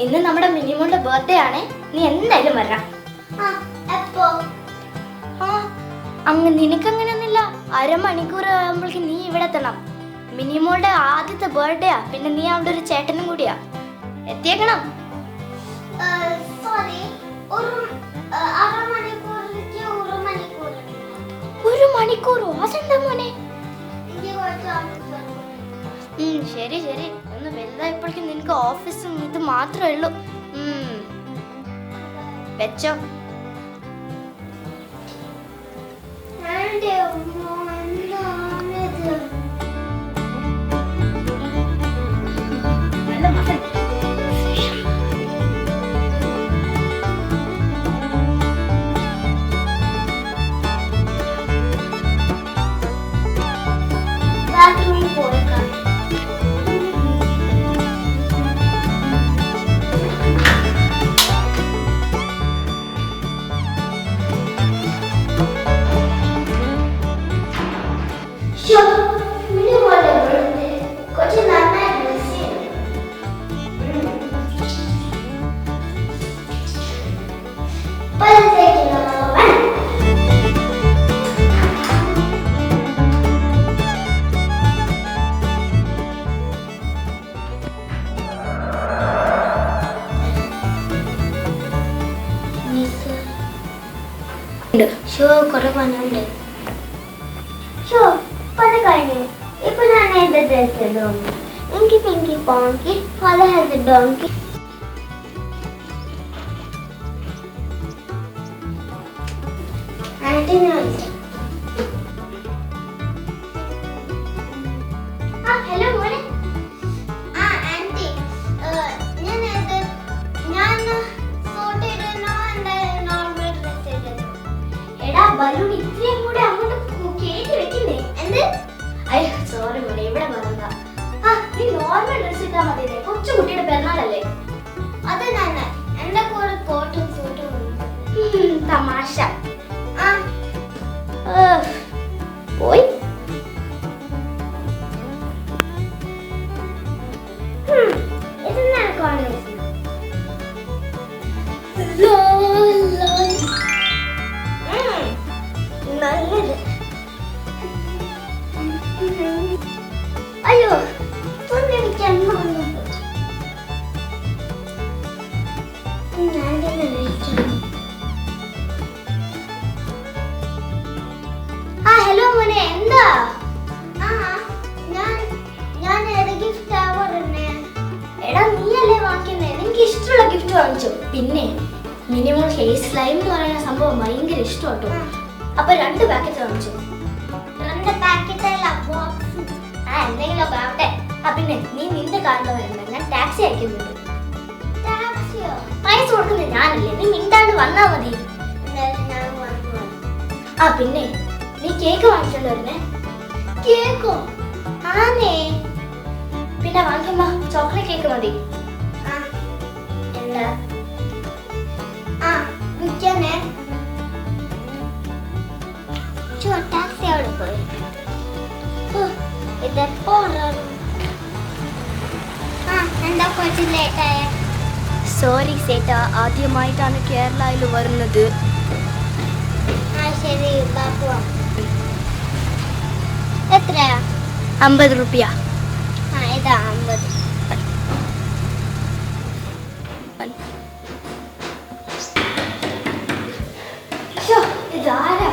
ഇന്ന് നമ്മുടെ മിനിമോളുടെ ബർത്ത്ഡേ ആണ്. നീ എന്തായാലും വരണം. അങ്ങ് നിനക്കങ്ങനെയൊന്നുമില്ല. അരമണിക്കൂർ ആകുമ്പോഴേക്കും നീ ഇവിടെ എത്തണം. മിനിമോളുടെ ആദ്യത്തെ ബർത്ത്ഡേയാ. പിന്നെ നീ അവിടെ ഒരു ചേട്ടനും കൂടിയാ. എത്തിയേക്കണം. ഒരു മണിക്കൂറോ? അതെന്താ മോനെ? ശരി ശരി. ഒന്ന് വലുതായപ്പോഴേക്കും നിനക്ക് ഓഫീസും ഇത് മാത്രമേ ഉള്ളൂ. വെച്ചോ. കുറെ പണുണ്ട്. പണി കഴിഞ്ഞു. ഇപ്പൊ ഞാൻ എന്റെ ഡ്രസ് ഇടും. എനിക്ക് പിങ്കി പോങ്കി പല ഹെൽത്ത് ഡോങ്കി. ഹലോ മോനെ. ആന്റി ഞാൻ ബലൂൺ ഇത്രയും കൂടെ അങ്ങോട്ട് കേറ്റി വെക്കണ്ടേ? എന്ത്? അയ്യോ സോറി മോനെ, ഇവിടെ വന്നത. നീ നോർമൽ ഡ്രസ് ഇട്ടാ മതിയല്ലേ? കൊച്ചു കുട്ടിയുടെ പിറന്നാളല്ലേ. അത് ഞാൻ എന്റെ കൂടെ കോട്ടും സൂട്ടും തമാശ. പോയി ഇതെന്താണ് കോൺഗ്രസ്? നല്ലത്. അയ്യോ ഹലോ മോനെ, എന്താ? ഞാൻ ഗിഫ്റ്റ് പറഞ്ഞേ. എടാ നീയല്ലേ വാങ്ങിക്കുന്നേ, നിനക്ക് ഇഷ്ടമുള്ള ഗിഫ്റ്റ് വാങ്ങിച്ചോ. പിന്നെ മിനിമം ഹെയർ സ്ലൈം എന്ന് പറയുന്ന സംഭവം ഭയങ്കര ഇഷ്ടമാട്ടോ. അപ്പൊ 2 പാക്കറ്റ് വാങ്ങിച്ചു. 2 പാക്കറ്റ് അല്ല, ബോക്സ്. എന്തെങ്കിലും ഒക്കെ ആവട്ടെ. പിന്നെ നീ നിന്റെ കാറിൽ വരണ്ട, ഞാൻ ടാക്സി അയക്കുന്നുണ്ട്. പൈസ കൊടുക്കുന്നത് ഞാനല്ലേ, നീ മിണ്ടാണ്ട് വന്നാ മതി. പിന്നെ നീ കേക്ക് വാങ്ങിച്ചോണ്ട് വരണേ. കേക്കോ? ആനേ. പിന്നെ വാങ്ങിക്കുമ്പോ ചോക്ലേറ്റ് കേക്ക് മതി. എന്താ വിൽക്കാനേ? ടാക്സി അവിടെ പോയി. ഇതെപ്പോ എന്താ കുറച്ച് ലേറ്റായ? സോറി സേട്ട, ആദ്യമായിട്ടാണ് കേരളയിൽ വരുന്നത്. ശരി, എത്രയാ? 50 രൂപ. ഇതാ 50. ഇതാരാ?